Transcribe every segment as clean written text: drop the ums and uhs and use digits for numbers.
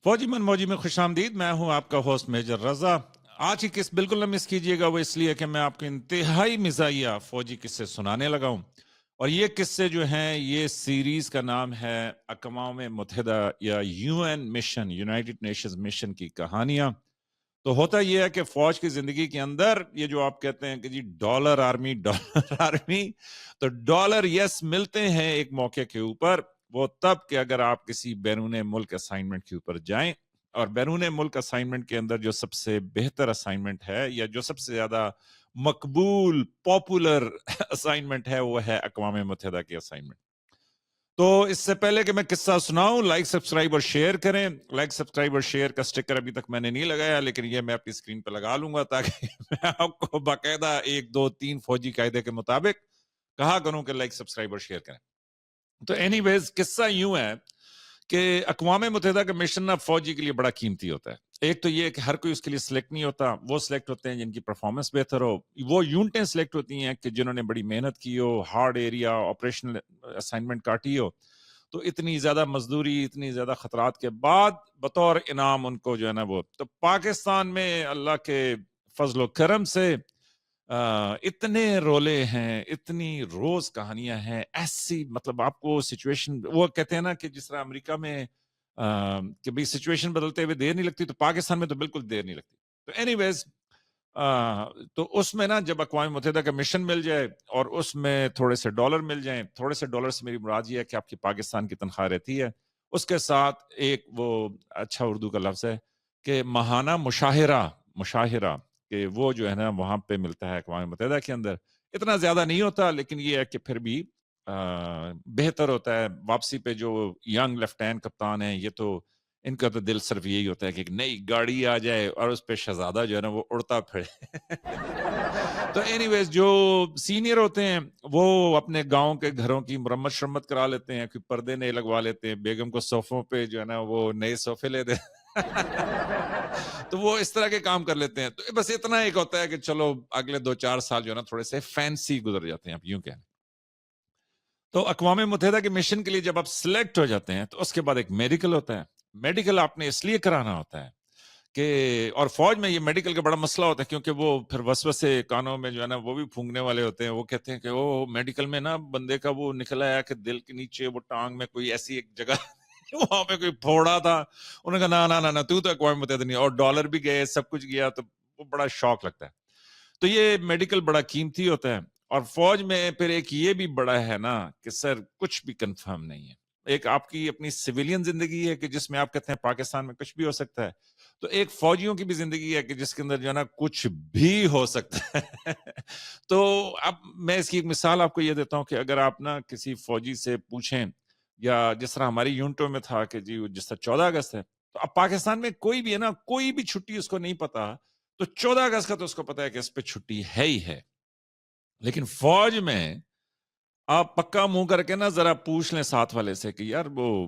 فوجی من موجی میں خوش آمدید. میں ہوں آپ کا ہوسٹ میجر رضا. آج کی قسط بالکل نہ مس کیجیے گا، وہ اس لیے کہ میں آپ کو انتہائی مزاحیہ فوجی قصے سنانے لگا ہوں. اور یہ قصے جو ہیں، یہ سیریز کا نام ہے اقوام متحدہ یا U N mission, United Nations mission کی کہانیاں. تو ہوتا یہ ہے کہ فوج کی زندگی کے اندر یہ جو آپ کہتے ہیں کہ جی ڈالر آرمی ڈالر آرمی، تو ڈالر یس ملتے ہیں ایک موقع کے اوپر، وہ تب کہ اگر آپ کسی بیرون ملک اسائنمنٹ کے اوپر جائیں. اور بیرون ملک اسائنمنٹ کے اندر جو سب سے بہتر اسائنمنٹ ہے یا جو سب سے زیادہ مقبول پاپولر اسائنمنٹ ہے، وہ ہے اقوام متحدہ کی اسائنمنٹ. تو اس سے پہلے کہ میں قصہ سناؤں، لائک سبسکرائب اور شیئر کریں. لائک سبسکرائب اور شیئر کا سٹکر ابھی تک میں نے نہیں لگایا، لیکن یہ میں اپنی اسکرین پہ لگا لوں گا تاکہ میں آپ کو باقاعدہ 1 2 3 فوجی قاعدے کے مطابق کہا کروں کہ لائک سبسکرائب اور شیئر کریں. تو اینی ویز قصہ یوں ہے کہ اقوام متحدہ کا مشن نا فوجی کے لیے بڑا قیمتی ہوتا ہے. ایک تو یہ کہ ہر کوئی اس کے لیے سلیکٹ نہیں ہوتا، وہ سلیکٹ ہوتے ہیں جن کی پرفارمنس بہتر ہو. وہ یونٹیں سلیکٹ ہوتی ہیں کہ جنہوں نے بڑی محنت کی ہو، ہارڈ ایریا آپریشنل اسائنمنٹ کاٹی ہو. تو اتنی زیادہ مزدوری، اتنی زیادہ خطرات کے بعد بطور انعام ان کو جو ہے نا وہ. تو پاکستان میں اللہ کے فضل و کرم سے اتنے رولے ہیں، اتنی روز کہانیاں ہیں ایسی، مطلب آپ کو سچویشن، وہ کہتے ہیں نا کہ جس طرح امریکہ میں کہ بھئی سچویشن بدلتے ہوئے دیر نہیں لگتی، تو پاکستان میں تو بالکل دیر نہیں لگتی. تو اینی ویز تو اس میں نا جب اقوام متحدہ کا مشن مل جائے اور اس میں تھوڑے سے ڈالر مل جائیں، تھوڑے سے ڈالر سے میری مراد یہ ہے کہ آپ کی پاکستان کی تنخواہ رہتی ہے، اس کے ساتھ ایک وہ اچھا اردو کا لفظ ہے کہ ماہانہ مشاہرہ کہ وہ جو ہے نا وہاں پہ ملتا ہے اقوام متحدہ کے اندر. اتنا زیادہ نہیں ہوتا، لیکن یہ ہے کہ پھر بھی بہتر ہوتا ہے. واپسی پہ جو ینگ لیفٹیننٹ کپتان ہیں، یہ تو ان کا تو دل صرف یہی ہوتا ہے کہ ایک نئی گاڑی آ جائے اور اس پہ شہزادہ جو ہے نا وہ اڑتا پھرے. تو اینی ویز جو سینئر ہوتے ہیں وہ اپنے گاؤں کے گھروں کی مرمت شرمت کرا لیتے ہیں، کوئی پردے نئے لگوا لیتے ہیں، بیگم کو صوفوں پہ جو ہے نا وہ نئے صوفے لے دے. تو وہ اس طرح کے کام کر لیتے ہیں. تو بس اتنا ایک ہوتا ہے کہ چلو اگلے 2 4 سال جو ہے نا تھوڑے سے فینسی گزر جاتے ہیں، آپ یوں کہیں. تو اقوام متحدہ کے مشن کے لیے جب آپ سلیکٹ ہو جاتے ہیں تو اس کے بعد ایک میڈیکل ہوتا ہے. میڈیکل آپ نے اس لیے کرانا ہوتا ہے کہ، اور فوج میں یہ میڈیکل کا بڑا مسئلہ ہوتا ہے کیونکہ وہ پھر وسوسے کانوں میں جو ہے نا وہ بھی پھونکنے والے ہوتے ہیں. وہ کہتے ہیں کہ وہ میڈیکل میں نا بندے کا وہ نکلا ہے کہ دل کے نیچے وہ ٹانگ میں کوئی ایسی ایک جگہ وہاں پہ کوئی پھوڑا تھا. انہوں نے کہا نہ تو اقوام متحدہ نہیں. اور ڈالر بھی گئے، سب کچھ گیا، تو وہ بڑا شوق لگتا ہے. تو یہ میڈیکل بڑا قیمتی ہوتا ہے. اور فوج میں پھر ایک یہ بھی بڑا ہے نا کہ سر کچھ بھی کنفرم نہیں ہے. ایک آپ کی اپنی سویلین زندگی ہے کہ جس میں آپ کہتے ہیں پاکستان میں کچھ بھی ہو سکتا ہے. تو ایک فوجیوں کی بھی زندگی ہے کہ جس کے اندر جو ہے نا کچھ بھی ہو سکتا ہے. تو اب میں اس کی ایک مثال آپ کو یہ دیتا ہوں کہ اگر آپ نا کسی فوجی سے پوچھیں، یا جس طرح ہماری یونٹوں میں تھا کہ جی جس طرح 14 اگست ہے، تو اب پاکستان میں کوئی بھی ہے نا، کوئی بھی چھٹی اس کو نہیں پتا. تو 14 اگست کا تو اس کو پتا ہے کہ اس پہ چھٹی ہے ہی ہے. لیکن فوج میں آپ پکا منہ کر کے نا ذرا پوچھ لیں ساتھ والے سے کہ یار وہ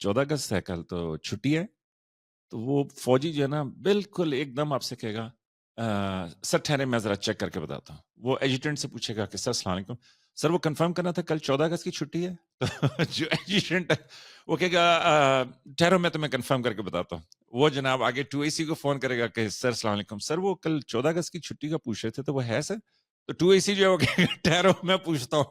14 اگست ہے، کل تو چھٹی ہے. تو وہ فوجی جو ہے نا بالکل ایک دم آپ سے کہے گا سر ٹھہرے میں ذرا چیک کر کے بتاتا ہوں. وہ ایجیٹنٹ سے پوچھے گا کہ سر السلام علیکم، سر وہ کنفرم کرنا تھا کل 14 اگست کی چھٹی ہے. تو جو ایجیٹنٹ ہے وہ کہے گا ٹھہرو میں تمہیں کنفرم کر کے بتاتا ہوں. وہ جناب آگے 2AC کو فون کرے گا کہ سر السلام علیکم، سر وہ کل 14 اگست کی چھٹی کا پوچھ رہے تھے تو وہ ہے سر. تو 2AC جو ہے وہ کہے گا ٹھہرو میں پوچھتا ہوں.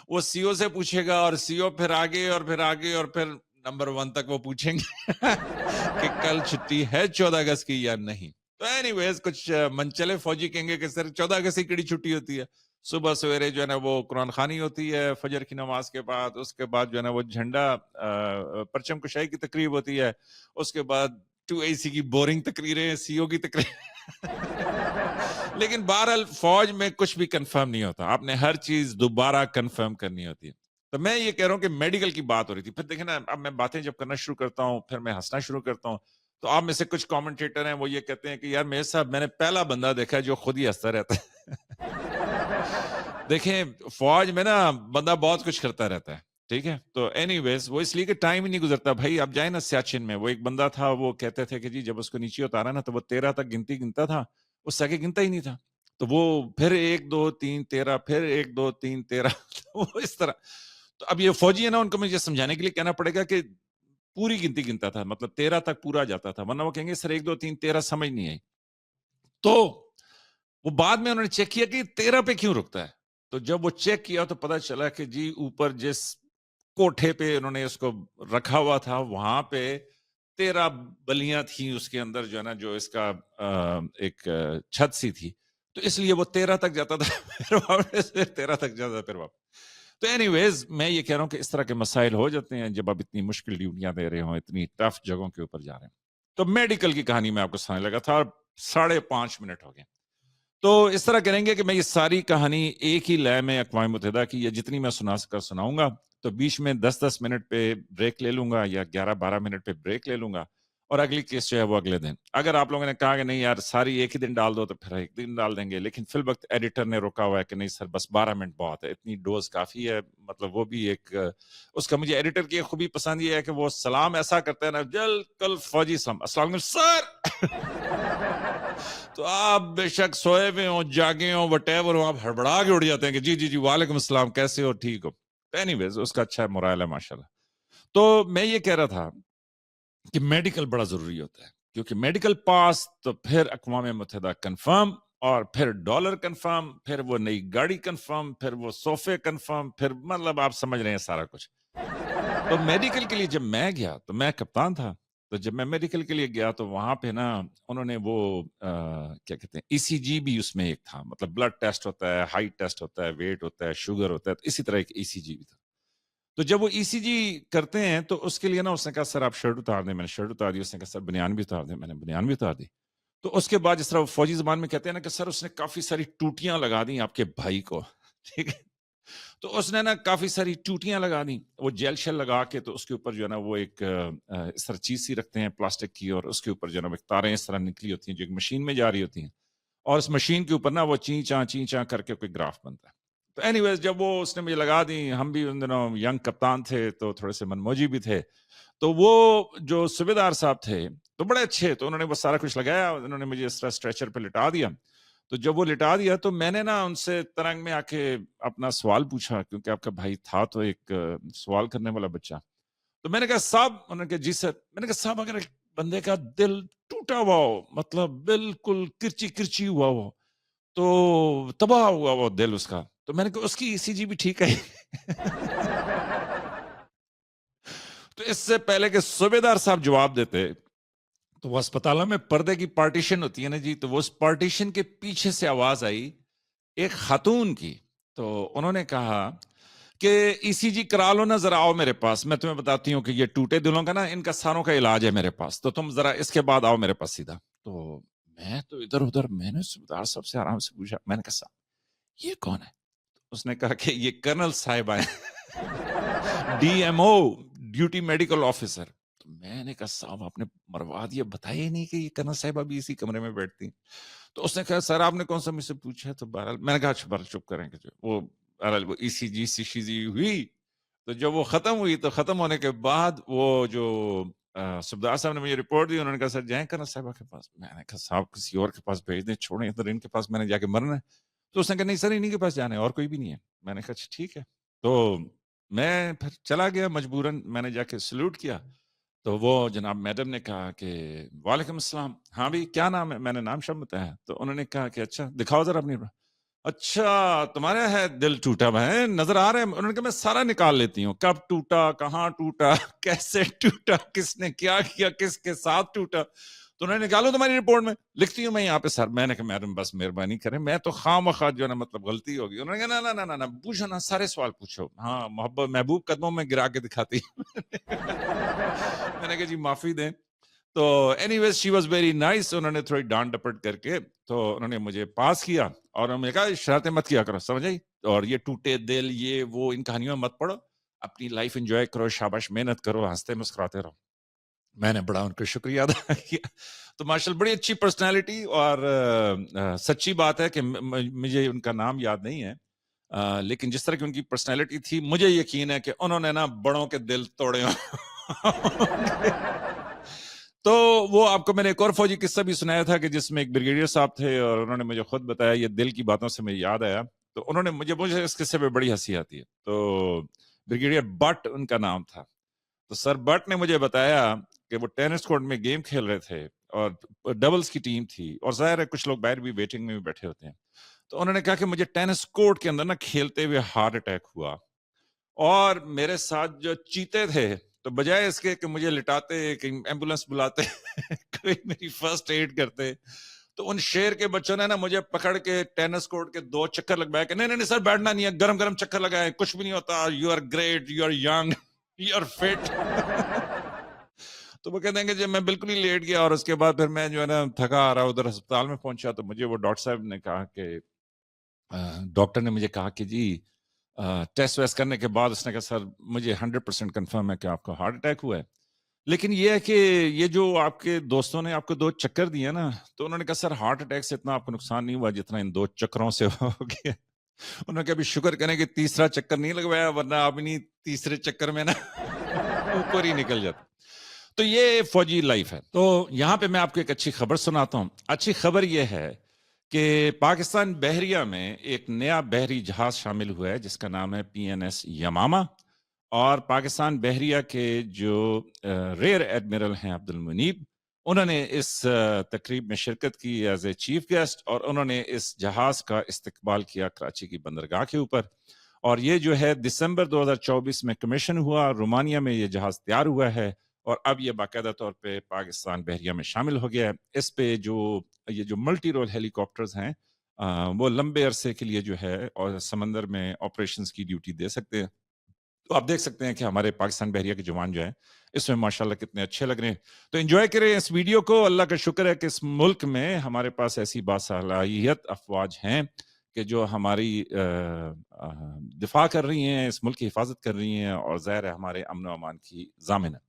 وہ CO سے پوچھے گا اور CO پھر آگے اور پھر آگے اور پھر نمبر 1 تک وہ پوچھیں گے کہ کل چھٹی ہے 14 اگست کی یا نہیں. تو اینی ویز کچھ منچلے فوجی کہیں گے کہ سر 14 اگست کی کڑی چھٹی ہوتی ہے. صبح سویرے جو ہے نا وہ قرآن خوانی ہوتی ہے فجر کی نماز کے بعد. اس کے بعد جو ہے نا وہ جھنڈا پرچم کشائی کی تقریب ہوتی ہے. اس کے بعد 2AC کی بورنگ تقریریں، CO کی تقریر. لیکن بہرحال فوج میں کچھ بھی کنفرم نہیں ہوتا، آپ نے ہر چیز دوبارہ کنفرم کرنی ہوتی ہے. تو میں یہ کہہ رہا ہوں کہ میڈیکل کی بات ہو رہی تھی. پھر دیکھیں نا اب میں باتیں جب کرنا شروع کرتا ہوں پھر میں ہنسنا شروع کرتا ہوں. تو آپ میں سے کچھ کامنٹیٹر ہیں وہ یہ کہتے ہیں کہ یار میرے صاحب میں نے پہلا بندہ دیکھا ہے جو خود ہی ہنستا رہتا ہے. دیکھیں فوج میں نا بندہ بہت کچھ کرتا رہتا ہے، ٹھیک ہے. تو اینی ویز وہ اس لیے کہ ٹائم ہی نہیں گزرتا. بھائی آپ جائیں نا سیاچن میں، وہ ایک بندہ تھا وہ کہتے تھے کہ جی جب اس کو نیچے اتارا نا تو وہ 13 تک گنتا تھا، اس سے آگے گنتا ہی نہیں تھا. تو وہ پھر 1 2 3 13 پھر 1 2 3 13 وہ اس طرح. تو اب یہ فوجی ہے نا ان کو مجھے سمجھانے کے لیے کہنا پڑے گا کہ پوری گنتی گنتا تھا, مطلب 13 تک پورا جاتا تھا, ورنہ وہ کہیں گے سر 1 2 3 13 سمجھ نہیں آئی. تو وہ بعد میں انہوں نے چیک کیا کہ 13 پہ کیوں رکتا ہے. تو جب وہ چیک کیا تو پتا چلا کہ جی اوپر جس کوٹھے پہ انہوں نے اس کو رکھا ہوا تھا وہاں پہ 13 بلیاں تھیں اس کے اندر, جو ہے نا, جو اس کا ایک چھت سی تھی, تو اس لیے وہ 13 تک جاتا تھا, پھر واپس 13 تک جاتا تھا, پھر واپس. تو اینی ویز میں یہ کہہ رہا ہوں کہ اس طرح کے مسائل ہو جاتے ہیں جب آپ اتنی مشکل ڈیوٹیاں دے رہے ہوں, اتنی ٹف جگہوں کے اوپر جا رہے ہیں. تو میڈیکل کی کہانی میں آپ کو سنانے لگا تھا اور 5.5 منٹ ہو گئے. تو اس طرح کریں گے کہ میں یہ ساری کہانی ایک ہی لے میں اقوام متحدہ کی, یا جتنی میں سناؤں گا, تو بیچ میں 10-10 منٹ پہ بریک لے لوں گا, یا 11-12 منٹ پہ بریک لے لوں گا, اور اگلی کیس جو ہے وہ اگلے دن. اگر آپ لوگوں نے کہا کہ نہیں یار ساری ایک ہی دن ڈال دو, تو پھر ایک دن ڈال دیں گے, لیکن فی الوقت ایڈیٹر نے روکا ہوا ہے کہ نہیں سر بس 12 منٹ بہت ہے, اتنی ڈوز کافی ہے. مطلب وہ بھی ایک اس کا مجھے ایڈیٹر کی خوبی پسند یہ ہے کہ وہ سلام ایسا کرتے ہیں نا, جل کل فوجی السلام علیکم سر. تو آپ بے شک سوئے ہوئے ہوں, جاگے ہوں, وٹ ایور ہوں, آپ ہڑبڑا کے اڑ جاتے ہیں کہ جی جی جی وعلیکم السلام, کیسے ہو, ٹھیک ہو. اینی ویز اس کا اچھا مورائل ہے ماشاءاللہ. تو میں یہ کہہ رہا تھا کہ میڈیکل بڑا ضروری ہوتا ہے, کیونکہ میڈیکل پاس تو پھر اقوام متحدہ کنفرم, اور پھر ڈالر کنفرم, پھر وہ نئی گاڑی کنفرم, پھر وہ صوفے کنفرم, پھر مطلب آپ سمجھ رہے ہیں سارا کچھ. تو میڈیکل کے لیے جب میں گیا تو میں کپتان تھا, تو جب میں میڈیکل کے لیے گیا تو وہاں پہ نا انہوں نے وہ کیا کہتے ہیں ECG بھی اس میں ایک تھا, مطلب بلڈ ٹیسٹ ہوتا ہے, ہائٹ ٹیسٹ ہوتا ہے, ویٹ ہوتا ہے, شوگر ہوتا ہے, تو اسی طرح ایک ECG بھی تھا. تو جب وہ ECG کرتے ہیں تو اس کے لیے نا اس نے کہا سر آپ شرٹ اتار دیں, میں نے شرٹ اتار دی. اس نے کہا سر بنیان بھی اتار دیں, میں نے بنیان بھی اتار دی. تو اس کے بعد جس طرح وہ فوجی زبان میں کہتے ہیں نا کہ سر اس نے کافی ساری ٹوٹیاں لگا دی آپ کے بھائی کو, ٹھیک ہے. تو اس نے نا کافی ساری ٹوٹیاں لگا دی, وہ جیل شیل لگا کے, تو اس کے اوپر جو ہے نا وہ ایک اس طرح چیز سی رکھتے ہیں پلاسٹک کی, اور اس کے اوپر جو ہے نا تاریں اس طرح نکلی ہوتی ہیں جو ایک مشین میں جا رہی ہوتی ہیں, اور اس مشین کے اوپر نا وہ چین چاں کر کے کوئی گراف بنتا ہے. تو اینی ویز جب وہ اس نے مجھے لگا دی, ہم بھی ان دنوں ینگ کپتان تھے تو تھوڑے سے منموجی بھی تھے, تو وہ جو صوبیدار صاحب تھے تو بڑے اچھے, تو انہوں نے وہ سارا کچھ لگایا, انہوں نے مجھے اس طرح اسٹریچر پہ لٹا دیا. تو جب وہ لٹا دیا تو میں نے نا ان سے ترنگ میں آ کے اپنا سوال پوچھا, کیونکہ آپ کا بھائی تھا تو ایک سوال کرنے والا بچہ. تو میں نے کہا صاحب, انہوں نے کہا جی سر. میں نے کہا صاحب اگر ایک بندے کا دل ٹوٹا ہوا ہو, مطلب بالکل کرچی کرچی ہوا ہو, تو تباہ ہوا وہ دل اس کا, تو میں نے کہا اس کی ECG بھی ٹھیک ہے. تو اس سے پہلے کہ صوبیدار صاحب جواب دیتے, تو وہ اسپتالوں میں پردے کی پارٹیشن ہوتی ہے نا جی, تو وہ اس پارٹیشن کے پیچھے سے آواز آئی ایک خاتون کی. تو انہوں نے کہا کہ ECG کرا لو نا, ذرا آؤ میرے پاس, میں تمہیں بتاتی ہوں کہ یہ ٹوٹے دلوں کا نا ان کا ساروں کا علاج ہے میرے پاس, تو تم ذرا اس کے بعد آؤ میرے پاس سیدھا. تو میں تو ادھر ادھر, میں نے صوبیدار صاحب سے آرام سے پوچھا, میں نے کہا صاحب یہ کون ہے؟ اس نے کہا کہ یہ کرنل صاحب آئے, DMO ڈیوٹی میڈیکل آفیسر. تو میں نے کہا صاحب آپ نے مروا دیا, بتایا ہی نہیں کہ یہ کرنل صاحبہ بھی اسی کمرے میں بیٹھتی ہیں. تو اس نے کہا سر آپ نے کون سا مجھ سے پوچھا؟ تو بہرحال میں نے کہا بہرحال چپ کریں گے. وہ بہرحال وہ ECG ہوئی, تو جب وہ ختم ہوئی تو ختم ہونے کے بعد وہ جو صوبیدار صاحب نے مجھے رپورٹ دی, انہوں نے کہا سر جائیں کرنل صاحبہ کے پاس. میں نے کہا صاحب کسی اور کے پاس بھیج دیں, چھوڑیں ادھر ان کے پاس, میں نے جا کے مرنا ہے. تو اس نے کہا نہیں سر انہیں کے پاس جانا ہے, اور کوئی بھی نہیں ہے. میں نے کہا ٹھیک ہے. تو میں پھر چلا گیا مجبوراً, میں نے جا کے سلوٹ کیا. تو وہ جناب میڈم نے کہا کہ وعلیکم السلام, ہاں بھی کیا نام ہے؟ میں نے نام شام بتایا. تو انہوں نے کہا کہ اچھا دکھاؤ ذرا اپنی, اچھا تمہارا ہے دل ٹوٹا ہوا ہے, نظر آ رہا ہے. انہوں نے کہا میں سارا نکال لیتی ہوں, کب ٹوٹا, کہاں ٹوٹا, کیسے ٹوٹا, کس نے کیا کیا, کس کے ساتھ ٹوٹا. تو انہوں نے نکالو تمہاری رپورٹ میں, لکھتی ہوں میں یہاں پہ سر. میں نے کہا میڈم بس مہربانی کریں, میں تو خواہ مخواہ جو ہے نا مطلب غلطی ہوگی. انہوں نے کہا نا نا نا پوچھو نا, سارے سوال پوچھو, ہاں محبت محبوب قدموں میں گرا کے دکھاتی. میں نے کہا جی معافی دیں. تو anyways she was very nice. انہوں نے تھوڑی ڈانٹ ڈپٹ کر کے تو انہوں نے مجھے پاس کیا, اور انہوں نے کہا شرارتیں مت کیا کرو, سمجھ آئی, اور یہ ٹوٹے دل یہ وہ ان کہانیوں میں مت پڑھو, اپنی لائف انجوائے کرو, شاباش محنت کرو, ہنستے مسکراتے رہو. میں نے بڑا ان کا شکریہ ادا کیا. تو ماشاءاللہ بڑی اچھی پرسنالٹی, اور سچی بات ہے کہ مجھے ان کا نام یاد نہیں ہے, لیکن جس طرح کی ان کی پرسنالٹی تھی, مجھے یقین ہے کہ انہوں نے نا بڑوں کے دل توڑے. تو وہ آپ کو میں نے ایک اور فوجی قصہ بھی سنایا تھا کہ جس میں ایک بریگیڈیئر صاحب تھے, اور انہوں نے مجھے خود بتایا, یہ دل کی باتوں سے مجھے یاد آیا. تو انہوں نے مجھے اس قصے پہ بڑی ہنسی آتی ہے. تو بریگیڈیئر بٹ ان کا نام تھا. تو سر بٹ نے مجھے بتایا کہ وہ ٹینس کورٹ میں گیم کھیل رہے تھے اور ڈبلز کی ٹیم تھی، اور ظاہر ہے کچھ لوگ باہر بھی ویٹنگ میں بھی بیٹھے ہوتے ہیں. تو انہوں نے کہا کہ مجھے ٹینس کورٹ کے اندر نا کھیلتے ہوئے ہارٹ اٹیک ہوا، اور میرے ساتھ جو چیتے تھے تو بجائے اس کے کہ مجھے لٹاتے، کہ ایمبولینس بلاتے کوئی میری فرسٹ ایڈ کرتے، تو ان شیر کے بچوں نے نا مجھے پکڑ کے ٹینس کورٹ کے 2 چکر لگوائے کہ نہیں سر بیٹھنا نہیں ہے، گرم گرم چکر لگائے، کچھ بھی نہیں ہوتا، you are great, you are young, you are fit. تو وہ کہتے ہیں کہ جب میں بالکل ہی لیٹ گیا، اور اس کے بعد پھر میں جو ہے نا تھکا آ رہا ادھر ہسپتال میں پہنچا، تو مجھے وہ ڈاکٹر صاحب نے کہا کہ ڈاکٹر نے مجھے کہا کہ جی ٹیسٹ ویسٹ کرنے کے بعد اس نے کہا سر مجھے 100% کنفرم ہے کہ آپ کو ہارٹ اٹیک ہوا ہے، لیکن یہ ہے کہ یہ جو آپ کے دوستوں نے آپ کو 2 چکر دیے نا، تو انہوں نے کہا سر ہارٹ اٹیک سے اتنا آپ کو نقصان نہیں ہوا جتنا ان 2 چکروں سے ہو گیا. انہوں نے کہا ابھی شکر کریں کہ تیسرا چکر نہیں لگوایا، ورنہ آپ نہیں تیسرے چکر میں نا اوپر ہی نکل جاتے. تو یہ فوجی لائف ہے. تو یہاں پہ میں آپ کو ایک اچھی خبر سناتا ہوں. اچھی خبر یہ ہے کہ پاکستان بحریہ میں ایک نیا بحری جہاز شامل ہوا ہے جس کا نام ہے PNS یماما، اور پاکستان بحریہ کے جو ریئر ایڈمرل ہیں عبد المنیب، انہوں نے اس تقریب میں شرکت کی ایز اے چیف گیسٹ، اور انہوں نے اس جہاز کا استقبال کیا کراچی کی بندرگاہ کے اوپر. اور یہ جو ہے دسمبر 2024 میں کمیشن ہوا، رومانیہ میں یہ جہاز تیار ہوا ہے، اور اب یہ باقاعدہ طور پہ پاکستان بحریہ میں شامل ہو گیا ہے. اس پہ یہ جو ملٹی رول ہیلی کاپٹرز ہیں وہ لمبے عرصے کے لیے جو ہے اور سمندر میں آپریشنز کی ڈیوٹی دے سکتے ہیں. تو آپ دیکھ سکتے ہیں کہ ہمارے پاکستان بحریہ کے جوان جو ہیں اس میں ماشاءاللہ کتنے اچھے لگ رہے ہیں. تو انجوائے کریں اس ویڈیو کو. اللہ کا شکر ہے کہ اس ملک میں ہمارے پاس ایسی باصلاحیت افواج ہیں کہ جو ہماری دفاع کر رہی ہیں، اس ملک کی حفاظت کر رہی ہیں، اور ظاہر ہے ہمارے امن و امان کی ضامن ہے.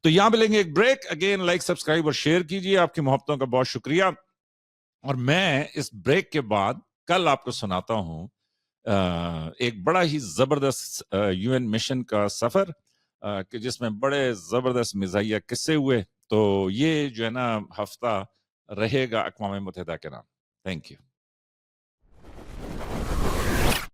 تو یہاں پہ لیں گے ایک بریک. اگین لائک، سبسکرائب اور شیئر کیجیے. آپ کی محبتوں کا بہت شکریہ. اور میں اس بریک کے بعد کل آپ کو سناتا ہوں ایک بڑا ہی زبردست UN مشن کا سفر کہ جس میں بڑے زبردست مزاحیہ قصے ہوئے. تو یہ جو ہے نا ہفتہ رہے گا اقوام متحدہ کے نام. Thank you.